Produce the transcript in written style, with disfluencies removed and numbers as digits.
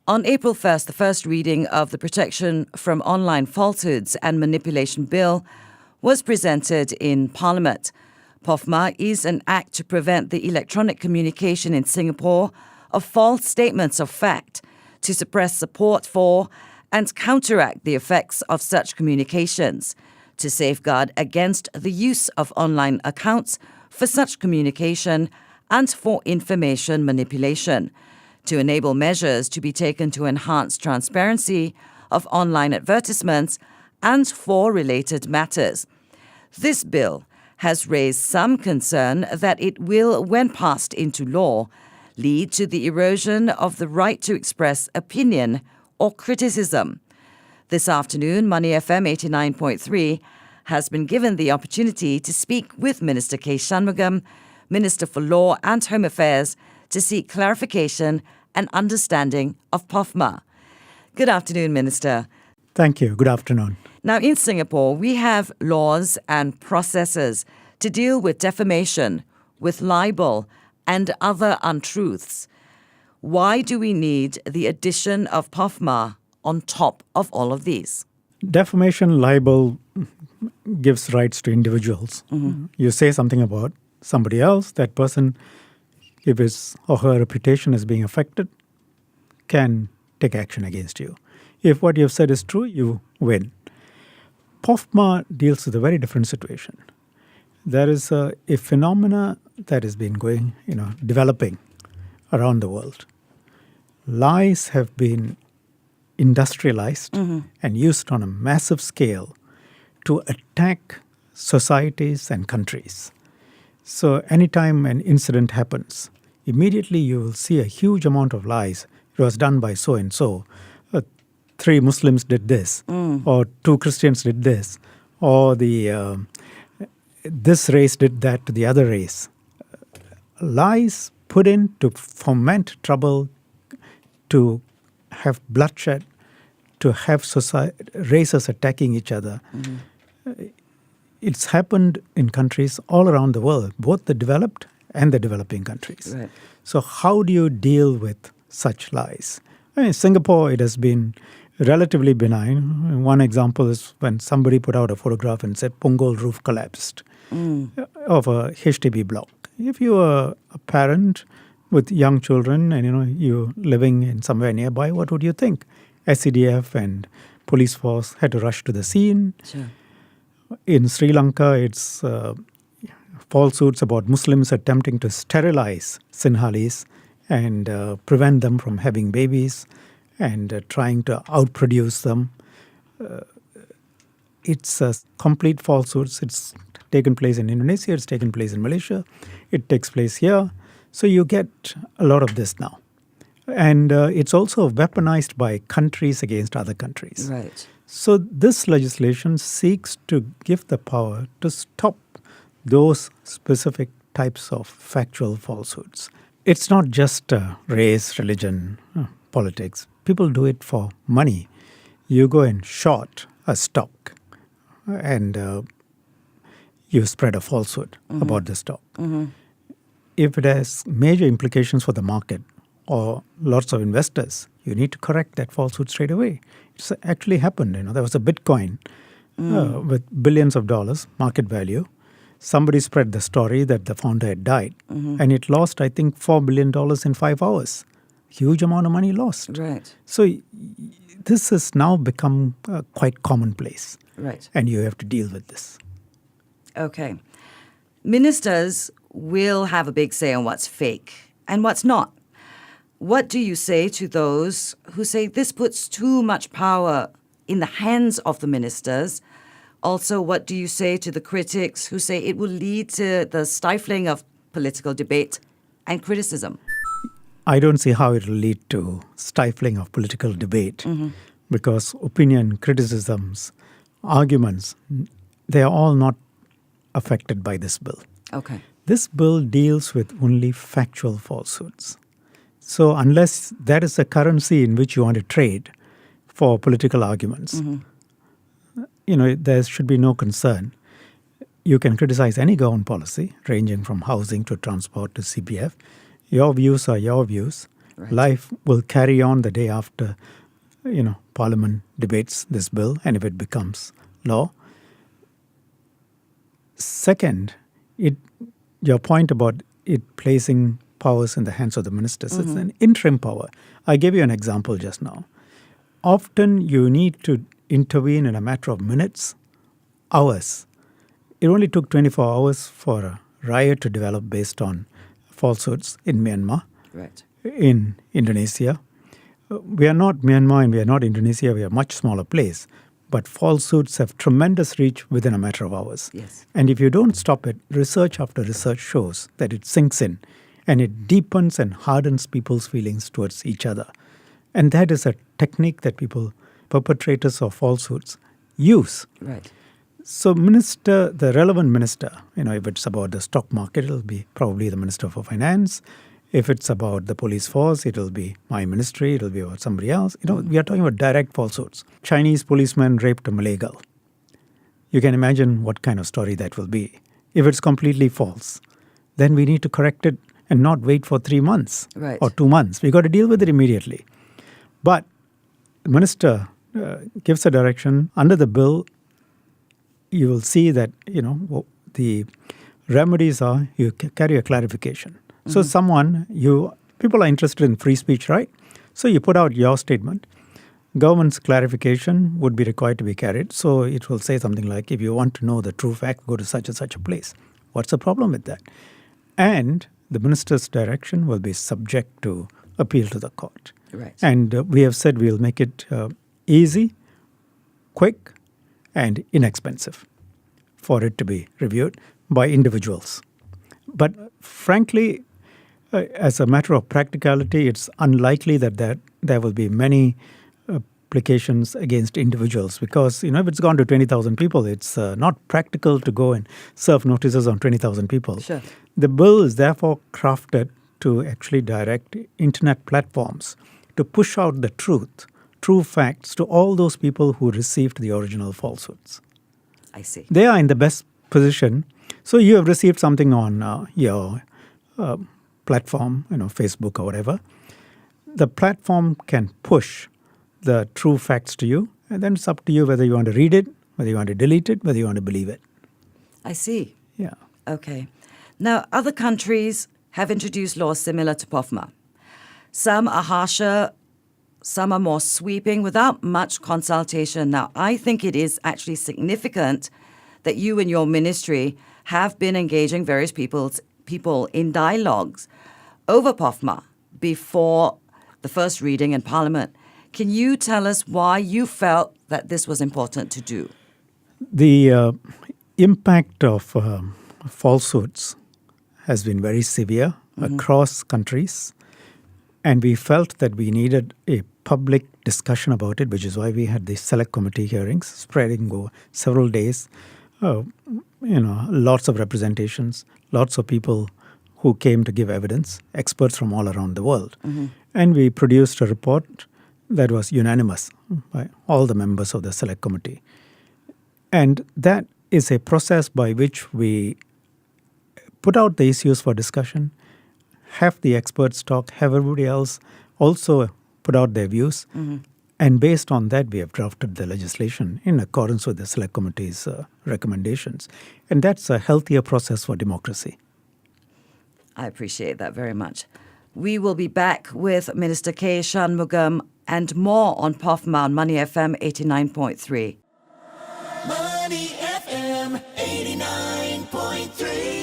On April 1st, the first reading of the Protection from Online Falsehoods and Manipulation Bill was presented in Parliament. POFMA is an act to prevent the electronic communication in Singapore of false statements of fact, to suppress support for and counteract the effects of such communications, to safeguard against the use of online accounts for such communication and for information manipulation, to enable measures to be taken to enhance transparency of online advertisements and for related matters. This bill has raised some concern that it will, when passed into law, lead to the erosion of the right to express opinion or criticism. This afternoon, Money FM 89.3 has been given the opportunity to speak with Minister K Shanmugam, Minister for Law and Home Affairs, to seek clarification and understanding of POFMA. Good afternoon, Minister. Thank you. Good afternoon. Now, in Singapore, we have laws and processes to deal with defamation, with libel, and other untruths. Why do we need the addition of POFMA on top of all of these? Defamation, libel gives rights to individuals. You say something about somebody else, that person, if his or her reputation is being affected, can take action against you. If what you've said is true, you win. POFMA deals with a very different situation. There is a phenomena that has been developing around the world. Lies have been industrialized and used on a massive scale to attack societies and countries. So anytime an incident happens, immediately you will see a huge amount of lies. It was done by so-and-so. 3 Muslims did this, or 2 Christians did this, or this race did that to the other race. Lies put in to foment trouble, to have bloodshed, to have races attacking each other. It's happened in countries all around the world, both the developed and the developing countries. Right. So how do you deal with such lies? In Singapore, it has been relatively benign. One example is when somebody put out a photograph and said Punggol roof collapsed of a HDB block. If you are a parent with young children and you're living in somewhere nearby, what would you think? SCDF and police force had to rush to the scene. Sure. In Sri Lanka, it's falsehoods about Muslims attempting to sterilize Sinhalese and prevent them from having babies and trying to outproduce them. It's complete falsehoods. It's taken place in Indonesia. It's taken place in Malaysia. It takes place here. So you get a lot of this now. And it's also weaponized by countries against other countries. Right. So this legislation seeks to give the power to stop those specific types of factual falsehoods. It's not just race, religion, politics. People do it for money. You go and short a stock and you spread a falsehood about the stock. If it has major implications for the market or lots of investors, you need to correct that falsehood straight away. It's actually happened. There was a Bitcoin with billions of dollars market value. Somebody spread the story that the founder had died, and it lost, I think, $4 billion in 5 hours. Huge amount of money lost. Right. So this has now become quite commonplace. Right. And you have to deal with this. Okay. Ministers will have a big say on what's fake and what's not. What do you say to those who say this puts too much power in the hands of the ministers? Also, what do you say to the critics who say it will lead to the stifling of political debate and criticism? I don't see how it will lead to stifling of political debate because opinion, criticisms, arguments, they are all not affected by this bill. Okay. This bill deals with only factual falsehoods. So unless that is a currency in which you want to trade for political arguments, there should be no concern. You can criticize any government policy, ranging from housing to transport to CPF. Your views are your views, Right. Life will carry on the day after, Parliament debates this bill and if it becomes law. Second, your point about it placing powers in the hands of the ministers, it's an interim power. I gave you an example just now. Often you need to intervene in a matter of minutes, hours. It only took 24 hours for a riot to develop based on falsehoods in Myanmar, Right. in Indonesia. We are not Myanmar and we are not Indonesia. We are a much smaller place. But falsehoods have tremendous reach within a matter of hours. Yes. And if you don't stop it, research after research shows that it sinks in and it deepens and hardens people's feelings towards each other. And that is a technique that perpetrators of falsehoods, use. Right. So the relevant minister, if it's about the stock market, it'll be probably the Minister for Finance. If it's about the police force, it'll be my ministry, it'll be about somebody else. We are talking about direct falsehoods. Chinese policeman raped a Malay girl. You can imagine what kind of story that will be. If it's completely false, then we need to correct it and not wait for 3 months Right. or 2 months. We got to deal with it immediately. But the minister gives a direction. Under the bill, you will see that, the remedies are you carry a clarification. So people are interested in free speech, right? So you put out your statement. Government's clarification would be required to be carried. So it will say something like, if you want to know the true fact, go to such and such a place. What's the problem with that? And the minister's direction will be subject to appeal to the court. Right. And we have said we'll make it easy, quick, and inexpensive for it to be reviewed by individuals. But frankly, as a matter of practicality, it's unlikely that there will be many applications against individuals because, if it's gone to 20,000 people, it's not practical to go and serve notices on 20,000 people. Sure. The bill is therefore crafted to actually direct internet platforms to push out the true facts to all those people who received the original falsehoods. I see. They are in the best position. So you have received something on your platform, Facebook or whatever. The platform can push the true facts to you, and then it's up to you whether you want to read it, whether you want to delete it, whether you want to believe it. I see. Yeah. Okay. Now, other countries have introduced laws similar to POFMA. Some are harsher, some are more sweeping without much consultation. Now, I think it is actually significant that you and your ministry have been engaging various people in dialogues over POFMA before the first reading in Parliament. Can you tell us why you felt that this was important to do? The impact of falsehoods has been very severe across countries, and we felt that we needed a public discussion about it, which is why we had these select committee hearings spreading over several days. Lots of representations, lots of people who came to give evidence, experts from all around the world. And we produced a report that was unanimous by all the members of the select committee. And that is a process by which we put out the issues for discussion, have the experts talk, have everybody else also put out their views. And based on that, we have drafted the legislation in accordance with the select committee's recommendations. And that's a healthier process for democracy. I appreciate that very much. We will be back with Minister K Shanmugam and more on POFMA on Money FM 89.3. Money FM 89.3.